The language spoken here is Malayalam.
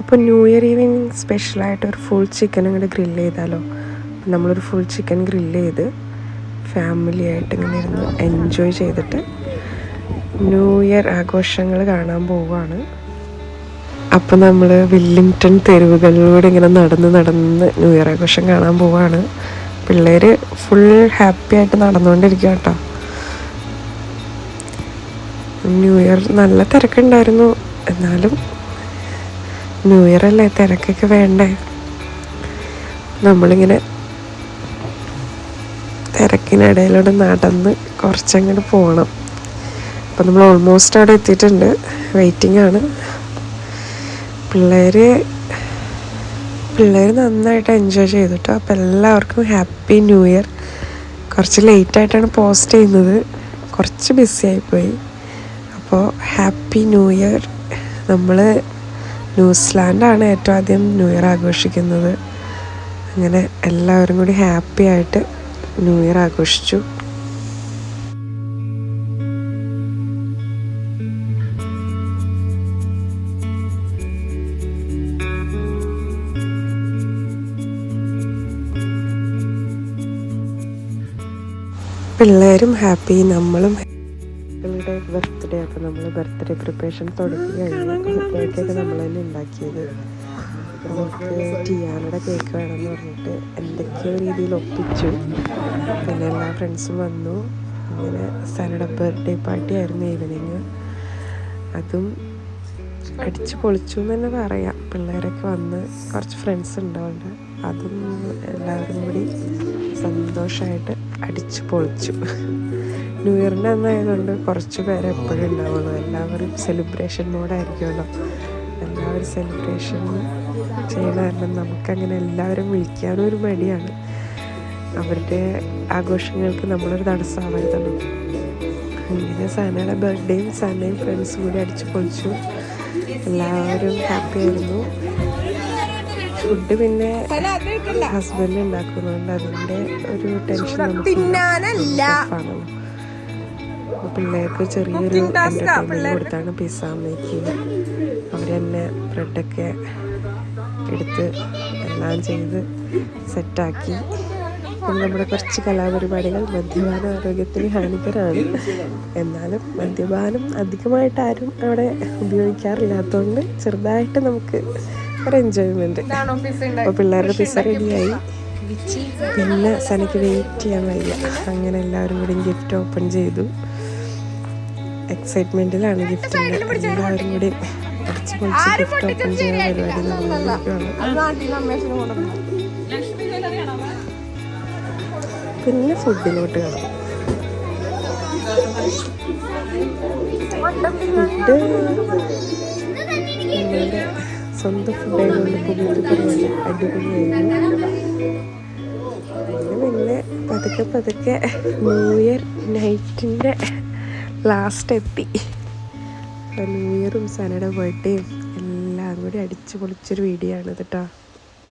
അപ്പോൾ ന്യൂ ഇയർ ഈവനിങ് സ്പെഷ്യലായിട്ടൊരു ഫുൾ ചിക്കൻ അങ്ങോട്ട് ഗ്രില്ല് ചെയ്താലോ. നമ്മളൊരു ഫുൾ ചിക്കൻ ഗ്രില്ല് ചെയ്ത് ഫാമിലി ആയിട്ട് ഇങ്ങനെ ഇരുന്ന് എൻജോയ് ചെയ്തിട്ട് ന്യൂ ഇയർ ആഘോഷങ്ങൾ കാണാൻ പോവുകയാണ്. അപ്പോൾ നമ്മൾ വില്ലിംഗ്ടൺ തെരുവുകളിലൂടെ ഇങ്ങനെ നടന്ന് ന്യൂ ഇയർ ആഘോഷം കാണാൻ പോവുകയാണ്. പിള്ളേർ ഫുൾ ഹാപ്പി ആയിട്ട് നടന്നുകൊണ്ടിരിക്കുക കേട്ടോ. ന്യൂ ഇയർ നല്ല തിരക്കുണ്ടായിരുന്നു, എന്നാലും ന്യൂ ഇയർ അല്ലേ, തിരക്കൊക്കെ വേണ്ടേ. നമ്മളിങ്ങനെ തിരക്കിനിടയിലൂടെ നടന്ന് കുറച്ചങ്ങോട്ട് പോകണം. അപ്പോൾ നമ്മൾ ഓൾമോസ്റ്റ് അവിടെ എത്തിയിട്ടുണ്ട്, വെയിറ്റിംഗ് ആണ്. പിള്ളേർ നന്നായിട്ട് എൻജോയ് ചെയ്തിട്ടോ. അപ്പോൾ എല്ലാവർക്കും ഹാപ്പി ന്യൂ ഇയർ. കുറച്ച് ലേറ്റായിട്ടാണ് പോസ്റ്റ് ചെയ്യുന്നത്, കുറച്ച് ബിസി ആയിപ്പോയി. അപ്പോൾ ഹാപ്പി ന്യൂ ഇയർ. നമ്മൾ ന്യൂസിലാൻഡാണ് ഏറ്റവും ആദ്യം ന്യൂ ഇയർ ആഘോഷിക്കുന്നത്. അങ്ങനെ എല്ലാവരും കൂടി ഹാപ്പി ആയിട്ട് ന്യൂ ഇയർ ആഘോഷിച്ചു. പിള്ളേരും ഹാപ്പി, നമ്മളും. മക്കളുടെ ബർത്ത്ഡേ, അപ്പോൾ നമ്മൾ ബർത്ത്ഡേ പ്രിപ്പറേഷൻ തുടങ്ങി കഴിഞ്ഞു. കേക്കൊക്കെ നമ്മൾ തന്നെ ഉണ്ടാക്കിയത്. നമുക്ക് ടിയാനയുടെ കേക്ക് വേണമെന്ന് പറഞ്ഞിട്ട് എന്തൊക്കെയോ രീതിയിൽ ഒപ്പിച്ചു. പിന്നെ എല്ലാ ഫ്രണ്ട്സും വന്നു. അങ്ങനെ സനയുടെ ബർത്ത്ഡേ പാർട്ടി ആയിരുന്നു ഈവനിങ്. അതും അടിച്ച് പൊളിച്ചു എന്ന് തന്നെ പറയാം. പിള്ളേരൊക്കെ വന്ന് കുറച്ച് ഫ്രണ്ട്സ് ഉണ്ടാവുന്നുണ്ട്, അതും എല്ലാവരും കൂടി സന്തോഷമായിട്ട് അടിച്ച് പൊളിച്ചു. ന്യൂ ഇയറിൻ്റെ അന്നായതുകൊണ്ട് കുറച്ച് പേരെ എപ്പോഴും ഉണ്ടാവുള്ളൂ. എല്ലാവരും സെലിബ്രേഷൻ മോഡായിരിക്കുമല്ലോ. എല്ലാവരും സെലിബ്രേഷൻ ചെയ്യുന്ന കാരണം നമുക്കങ്ങനെ എല്ലാവരും വിളിക്കാനും ഒരു മടിയാണ്. അവരുടെ ആഘോഷങ്ങൾക്ക് നമ്മളൊരു തടസ്സമാവരുതല്ലോ. അങ്ങനെ സനയുടെ ബർത്ത്ഡേയും സനയും ഫ്രണ്ട്സും കൂടി അടിച്ച് പൊളിച്ചു. എല്ലാവരും ഹാപ്പി ആയിരുന്നു. ഫുഡ് പിന്നെ ഹസ്ബൻഡ് ഉണ്ടാക്കുന്നതുകൊണ്ട് അതിൻ്റെ ഒരു ടെൻഷൻ ആണല്ലോ. പിള്ളേർക്ക് ചെറിയൊരു എൻ്റർടൈൻമെൻറ്റ് കൊടുത്താണ് പിസ്സ മേക്കിങ്. അവർ തന്നെ ബ്രെഡൊക്കെ എടുത്ത് എല്ലാം ചെയ്ത് സെറ്റാക്കി. പിന്നെ നമ്മുടെ കുറച്ച് കലാപരിപാടികൾ. മദ്യപാനം ആരോഗ്യത്തിന് ഹാനികരമാണ്, എന്നാലും മദ്യപാനം അധികമായിട്ട് ആരും അവിടെ ഉപയോഗിക്കാറില്ലാത്തതുകൊണ്ട് ചെറുതായിട്ട് നമുക്ക് ഒരു എൻജോയ്മെൻറ്റ്. അപ്പോൾ പിള്ളേരുടെ പിസ്സ റെഡിയായി. പിന്നെ സനയ്ക്ക് വെയിറ്റ് ചെയ്യാൻ വയ്യ. അങ്ങനെ എല്ലാവരും കൂടി ഗിഫ്റ്റ് ഓപ്പൺ ചെയ്തു. എക്സൈറ്റ്മെൻറ്റിലാണ് ഗിഫ്റ്റിൻ്റെ. എല്ലാവരും കൂടി അടിച്ച് പൊളിച്ച് ഗിഫ്റ്റ് ഓപ്പൺ ചെയ്യുന്ന പരിപാടി നടന്നുകൊണ്ടിരിക്കുകയാണ്. പിന്നെ ഫുഡിലോട്ട് കാണാം. ഫുഡ് നമ്മളുടെ സ്വന്തം ഫുഡായതുകൊണ്ട് പുതിയത് പരിപാടി അടിപൊളിയായിരുന്നു. പിന്നെ പതുക്കെ ന്യൂ ഇയർ നൈറ്റിൻ്റെ ലാസ്റ്റ് എത്തി. ന്യൂ ഇയറും സനയുടെ ബർത്ത്ഡേയും എല്ലാം കൂടി അടിച്ച് പൊളിച്ചൊരു വീഡിയോ ആണ് കേട്ടോ.